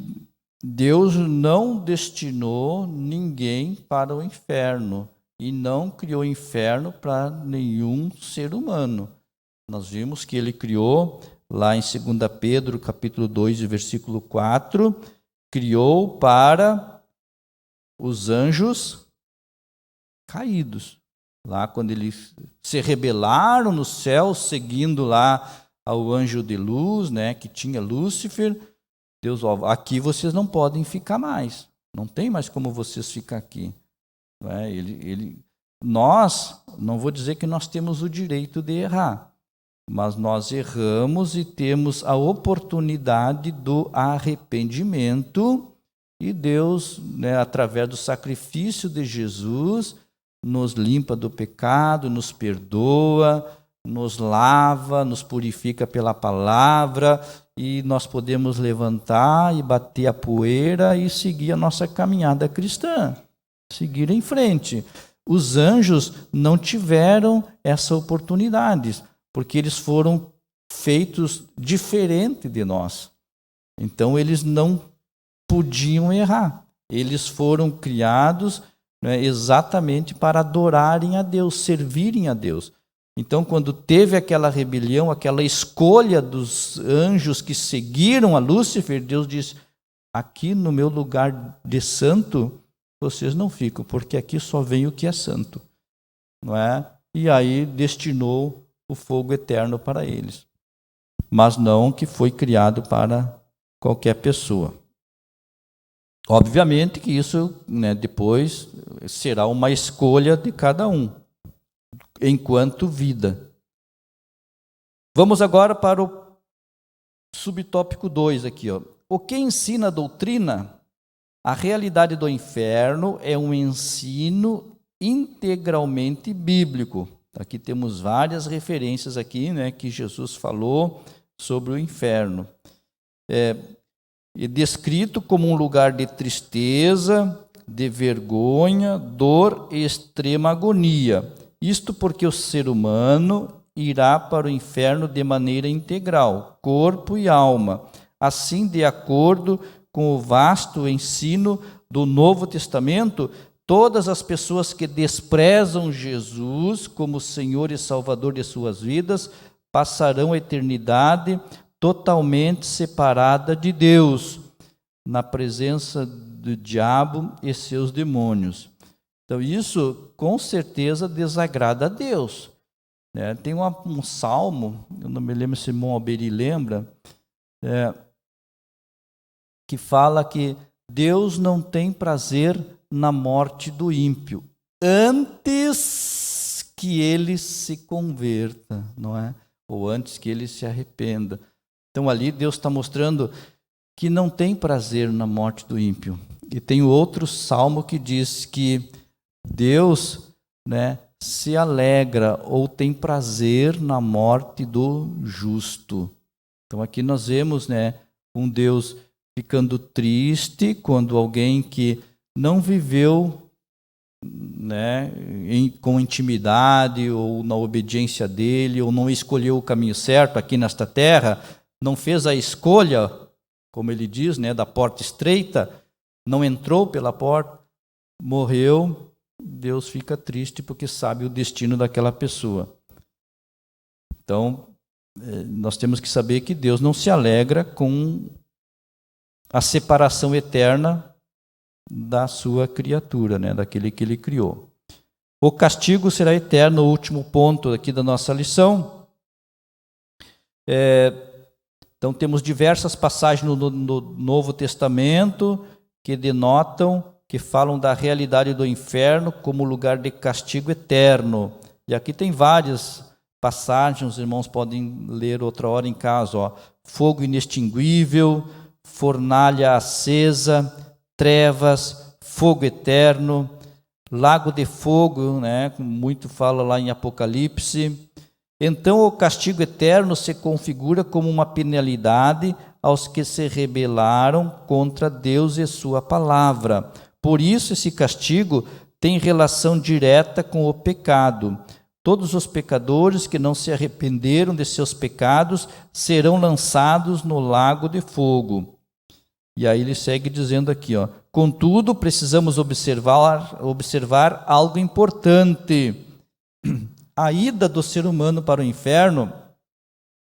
Deus não destinou ninguém para o inferno e não criou inferno para nenhum ser humano. Nós vimos que ele criou, lá em 2 Pedro, capítulo 2, versículo 4, criou para os anjos caídos. Lá quando eles se rebelaram no céu, seguindo lá ao anjo de luz, né, que tinha Lúcifer, Deus, ó, aqui vocês não podem ficar mais. Não tem mais como vocês ficar aqui. Não é? Nós, não vou dizer que nós temos o direito de errar, mas nós erramos e temos a oportunidade do arrependimento, e Deus, né, através do sacrifício de Jesus, nos limpa do pecado, nos perdoa, nos lava, nos purifica pela palavra, e nós podemos levantar e bater a poeira e seguir a nossa caminhada cristã, seguir em frente. Os anjos não tiveram essa oportunidade, porque eles foram feitos diferente de nós. Então eles não podiam errar. Eles foram criados, né, exatamente para adorarem a Deus, servirem a Deus. Então, quando teve aquela rebelião, aquela escolha dos anjos que seguiram a Lúcifer, Deus disse: aqui no meu lugar de santo, vocês não ficam, porque aqui só vem o que é santo. Não é? E aí destinou o fogo eterno para eles. Mas não que foi criado para qualquer pessoa. Obviamente que isso, né, depois será uma escolha de cada um, enquanto vida. Vamos agora para o subtópico 2 aqui, ó. O que ensina a doutrina? A realidade do inferno é um ensino integralmente bíblico. Aqui temos várias referências aqui, né, que Jesus falou sobre o inferno. É descrito como um lugar de tristeza, de vergonha, dor e extrema agonia. Isto porque o ser humano irá para o inferno de maneira integral, corpo e alma. Assim, de acordo com o vasto ensino do Novo Testamento, todas as pessoas que desprezam Jesus como Senhor e Salvador de suas vidas passarão a eternidade totalmente separada de Deus, na presença do diabo e seus demônios. Então, isso com certeza desagrada a Deus. Tem um salmo, eu não me lembro se irmão Alberi lembra, que fala que Deus não tem prazer na morte do ímpio, antes que ele se converta, não é? Ou antes que ele se arrependa. Então ali Deus está mostrando que não tem prazer na morte do ímpio. E tem outro salmo que diz que Deus, né, se alegra ou tem prazer na morte do justo. Então aqui nós vemos, né, um Deus ficando triste quando alguém que não viveu, né, com intimidade ou na obediência dele, ou não escolheu o caminho certo aqui nesta terra, não fez a escolha, como ele diz, né, da porta estreita, não entrou pela porta, morreu, Deus fica triste porque sabe o destino daquela pessoa. Então, nós temos que saber que Deus não se alegra com a separação eterna da sua criatura, né, daquele que ele criou. O castigo será eterno, o último ponto aqui da nossa lição. Então temos diversas passagens no Novo Testamento que denotam, que falam da realidade do inferno como lugar de castigo eterno. E aqui tem várias passagens, os irmãos podem ler outra hora em casa, ó. Fogo inextinguível, fornalha acesa, trevas, fogo eterno, lago de fogo, né, como muito fala lá em Apocalipse. Então o castigo eterno se configura como uma penalidade aos que se rebelaram contra Deus e sua palavra. Por isso esse castigo tem relação direta com o pecado. Todos os pecadores que não se arrependeram de seus pecados serão lançados no lago de fogo. E aí ele segue dizendo aqui, ó: contudo, precisamos observar algo importante. A ida do ser humano para o inferno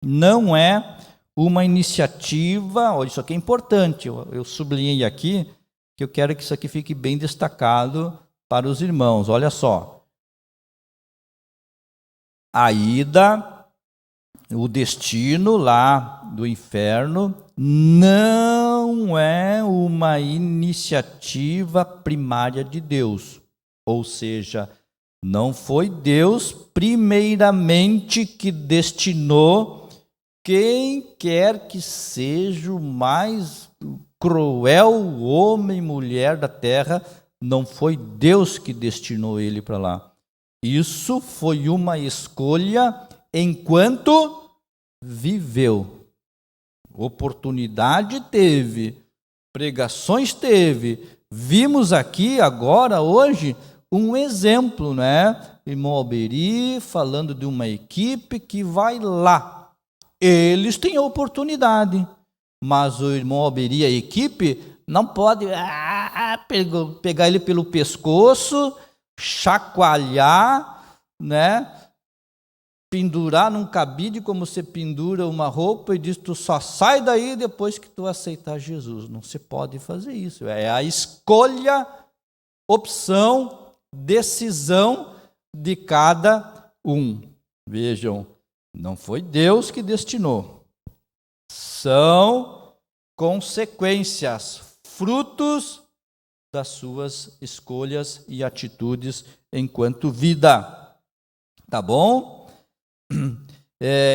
não é uma iniciativa, ó, isso aqui é importante, eu sublinhei aqui, que eu quero que isso aqui fique bem destacado para os irmãos. Olha só. A ida, o destino lá do inferno, não é uma iniciativa primária de Deus. Ou seja, não foi Deus primeiramente que destinou quem quer que seja o mais cruel homem e mulher da terra, não foi Deus que destinou ele para lá. Isso foi uma escolha enquanto viveu. Oportunidade teve, pregações teve. Vimos aqui agora, hoje, um exemplo, né? Irmão Alberi falando de uma equipe que vai lá. Eles têm a oportunidade, mas o irmão Alberi e a equipe não pode pegar ele pelo pescoço, chacoalhar, né? Pendurar num cabide como você pendura uma roupa e diz, tu só sai daí depois que tu aceitar Jesus. Não se pode fazer isso. É a escolha, opção, decisão de cada um. Vejam, não foi Deus que destinou. São consequências, frutos das suas escolhas e atitudes enquanto vida. Tá bom?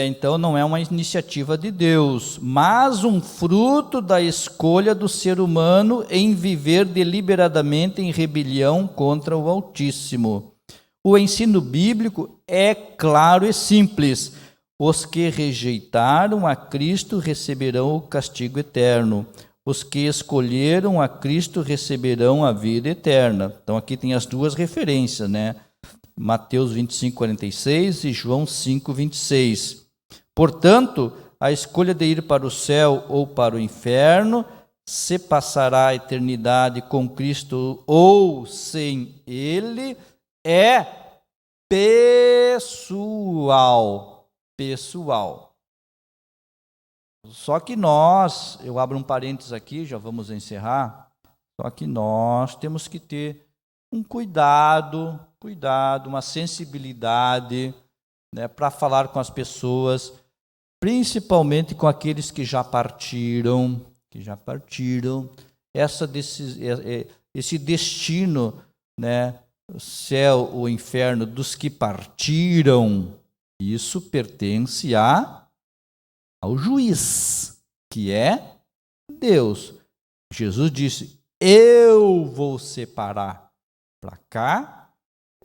Então não é uma iniciativa de Deus, mas um fruto da escolha do ser humano em viver deliberadamente em rebelião contra o Altíssimo. O ensino bíblico é claro e simples. Os que rejeitaram a Cristo receberão o castigo eterno. Os que escolheram a Cristo receberão a vida eterna. Então aqui tem as duas referências, né? Mateus 25, 46 e João 5, 26. Portanto, a escolha de ir para o céu ou para o inferno, se passará a eternidade com Cristo ou sem Ele, é pessoal. Pessoal. Só que nós, eu abro um parênteses aqui, já vamos encerrar, só que nós temos que ter um cuidado, uma sensibilidade, né, para falar com as pessoas, principalmente com aqueles que já partiram, esse destino, né, o céu ou inferno dos que partiram, isso pertence ao juiz, que é Deus. Jesus disse, eu vou separar para cá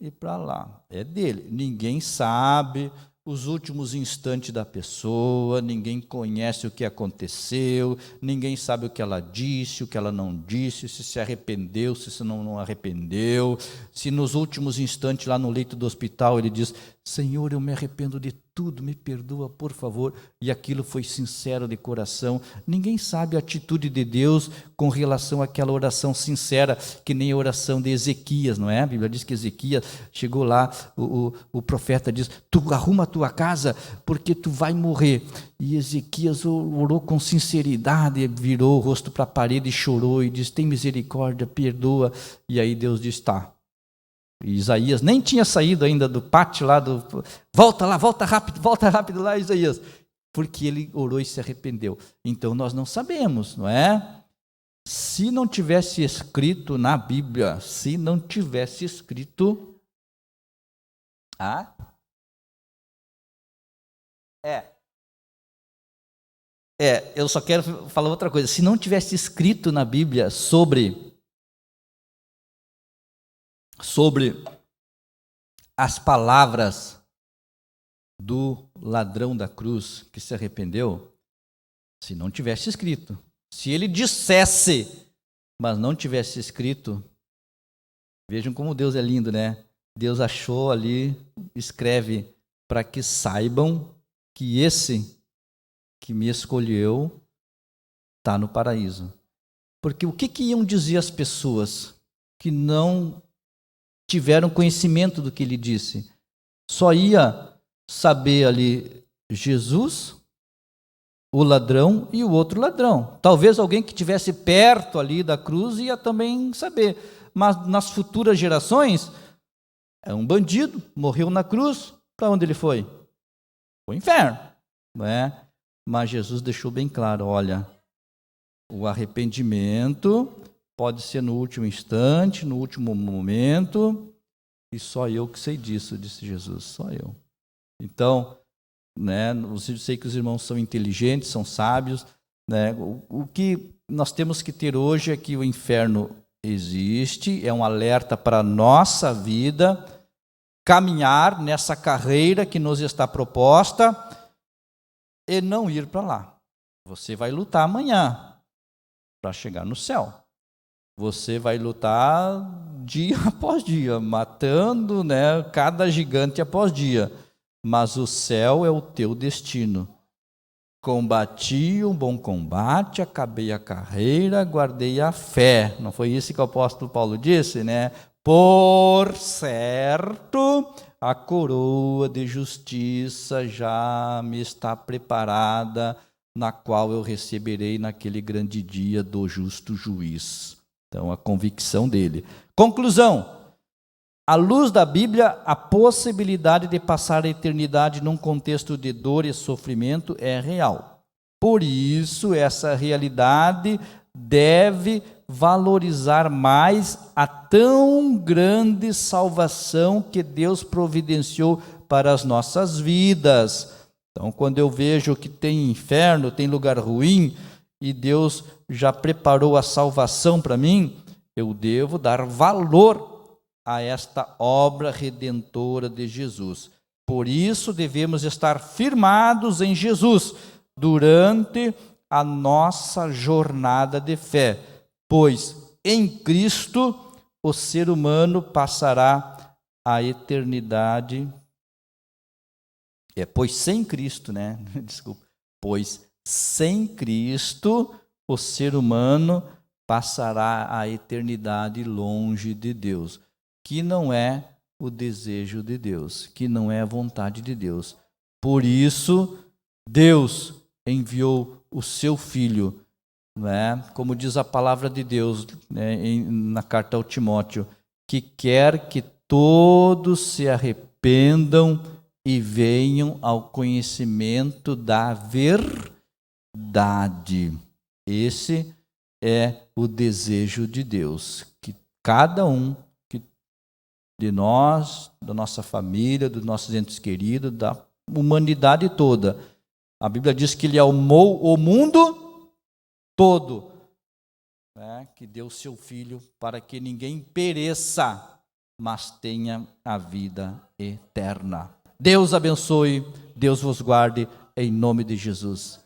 e para lá. É dele. Ninguém sabe os últimos instantes da pessoa, ninguém conhece o que aconteceu, ninguém sabe o que ela disse, o que ela não disse, se arrependeu, se não arrependeu, se nos últimos instantes lá no leito do hospital ele diz, Senhor, eu me arrependo de tudo, me perdoa, por favor, e aquilo foi sincero de coração. Ninguém sabe a atitude de Deus com relação àquela oração sincera, que nem a oração de Ezequias, não é? A Bíblia diz que Ezequias chegou lá, o profeta diz, tu arruma a tua casa, porque tu vai morrer. E Ezequias orou com sinceridade, virou o rosto para a parede e chorou, e disse, tem misericórdia, perdoa. E aí Deus diz, tá. E Isaías nem tinha saído ainda do pátio lá, volta rápido lá, Isaías, porque ele orou e se arrependeu. Então nós não sabemos, não é? Se não tivesse escrito na Bíblia, eu só quero falar outra coisa, se não tivesse escrito na Bíblia sobre as palavras do ladrão da cruz que se arrependeu, se não tivesse escrito, se ele dissesse, mas não tivesse escrito, vejam como Deus é lindo, né? Deus achou ali, escreve, para que saibam que esse que me escolheu está no paraíso. Porque o que iam dizer as pessoas que não tiveram conhecimento do que ele disse? Só ia saber ali Jesus o ladrão e o outro ladrão. Talvez alguém que estivesse perto ali da cruz ia também saber, mas nas futuras gerações, é um bandido, morreu na cruz, para onde ele foi? Para o inferno, não é? Mas Jesus deixou bem claro, olha, o arrependimento pode ser no último instante, no último momento, e só eu que sei disso, disse Jesus, só eu. Então, né, eu sei que os irmãos são inteligentes, são sábios, né? O que nós temos que ter hoje é que o inferno existe, é um alerta para a nossa vida, caminhar nessa carreira que nos está proposta e não ir para lá. Você vai lutar amanhã para chegar no céu. Você vai lutar dia após dia, matando, né, cada gigante após dia. Mas o céu é o teu destino. Combati um bom combate, acabei a carreira, guardei a fé. Não foi isso que o apóstolo Paulo disse, né? Por certo, a coroa de justiça já me está preparada, na qual eu receberei naquele grande dia do justo juiz. Então, a convicção dele. Conclusão. À luz da Bíblia, a possibilidade de passar a eternidade num contexto de dor e sofrimento é real. Por isso, essa realidade deve valorizar mais a tão grande salvação que Deus providenciou para as nossas vidas. Então, quando eu vejo que tem inferno, tem lugar ruim, e Deus já preparou a salvação para mim, eu devo dar valor a esta obra redentora de Jesus. Por isso devemos estar firmados em Jesus durante a nossa jornada de fé, pois em Cristo o ser humano passará a eternidade. Pois sem Cristo, né? Desculpa. Pois sem Cristo o ser humano passará a eternidade longe de Deus, que não é o desejo de Deus, que não é a vontade de Deus. Por isso, Deus enviou o seu Filho, né? Como diz a palavra de Deus, né, na carta ao Timóteo, que quer que todos se arrependam e venham ao conhecimento da verdade. Esse é o desejo de Deus, que cada um de nós, da nossa família, dos nossos entes queridos, da humanidade toda. A Bíblia diz que Ele amou o mundo todo, né? Que deu seu Filho para que ninguém pereça, mas tenha a vida eterna. Deus abençoe, Deus vos guarde, em nome de Jesus.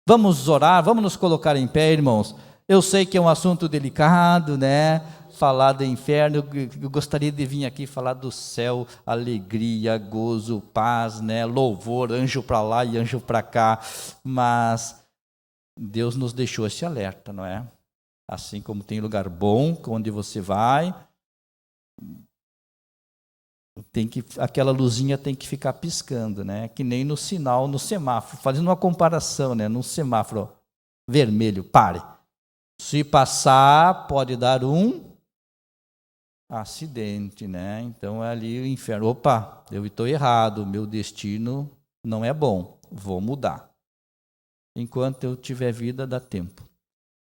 Vamos orar, vamos nos colocar em pé, irmãos. Eu sei que é um assunto delicado, né? Falar do inferno, eu gostaria de vir aqui falar do céu, alegria, gozo, paz, né? Louvor, anjo para lá e anjo para cá, mas Deus nos deixou esse alerta, não é? Assim como tem lugar bom, onde você vai, aquela luzinha tem que ficar piscando, né? Que nem no sinal, no semáforo, fazendo uma comparação, né? No semáforo vermelho, pare. Se passar, pode dar um acidente, né? Então é ali o inferno. Opa, eu estou errado, meu destino não é bom, vou mudar. Enquanto eu tiver vida, dá tempo.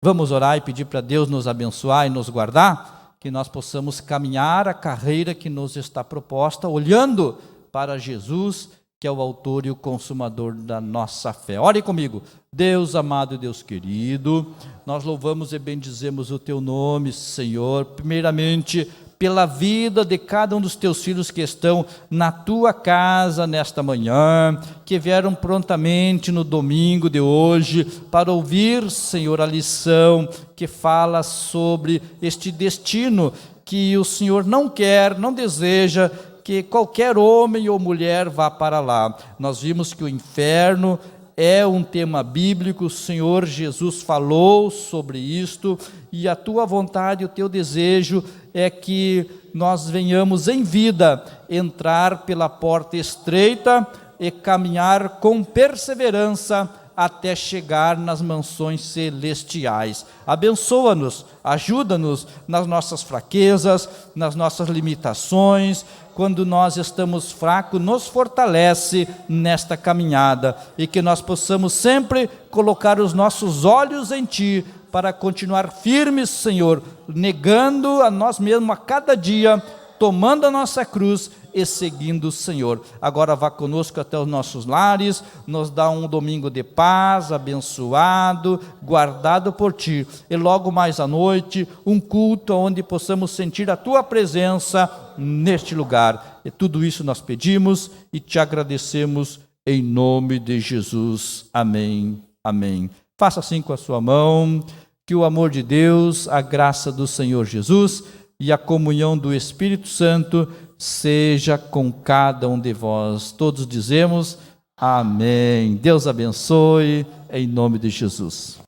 Vamos orar e pedir para Deus nos abençoar e nos guardar, que nós possamos caminhar a carreira que nos está proposta, olhando para Jesus, que é o autor e o consumador da nossa fé. Ore comigo. Deus amado e Deus querido, nós louvamos e bendizemos o Teu nome, Senhor, primeiramente pela vida de cada um dos Teus filhos que estão na Tua casa nesta manhã, que vieram prontamente no domingo de hoje para ouvir, Senhor, a lição que fala sobre este destino que o Senhor não quer, não deseja que qualquer homem ou mulher vá para lá. Nós vimos que o inferno é um tema bíblico, o Senhor Jesus falou sobre isto, e a tua vontade, o teu desejo é que nós venhamos em vida entrar pela porta estreita e caminhar com perseverança até chegar nas mansões celestiais. Abençoa-nos, ajuda-nos nas nossas fraquezas, nas nossas limitações. Quando nós estamos fracos, nos fortalece nesta caminhada, e que nós possamos sempre colocar os nossos olhos em Ti, para continuar firmes, Senhor, negando a nós mesmos a cada dia, tomando a nossa cruz e seguindo o Senhor. Agora vá conosco até os nossos lares, nos dá um domingo de paz, abençoado, guardado por Ti, e logo mais à noite, um culto onde possamos sentir a Tua presença neste lugar. E tudo isso nós pedimos e Te agradecemos em nome de Jesus. Amém, amém. Faça assim com a sua mão. Que o amor de Deus, a graça do Senhor Jesus e a comunhão do Espírito Santo seja com cada um de vós. Todos dizemos amém. Deus abençoe, em nome de Jesus.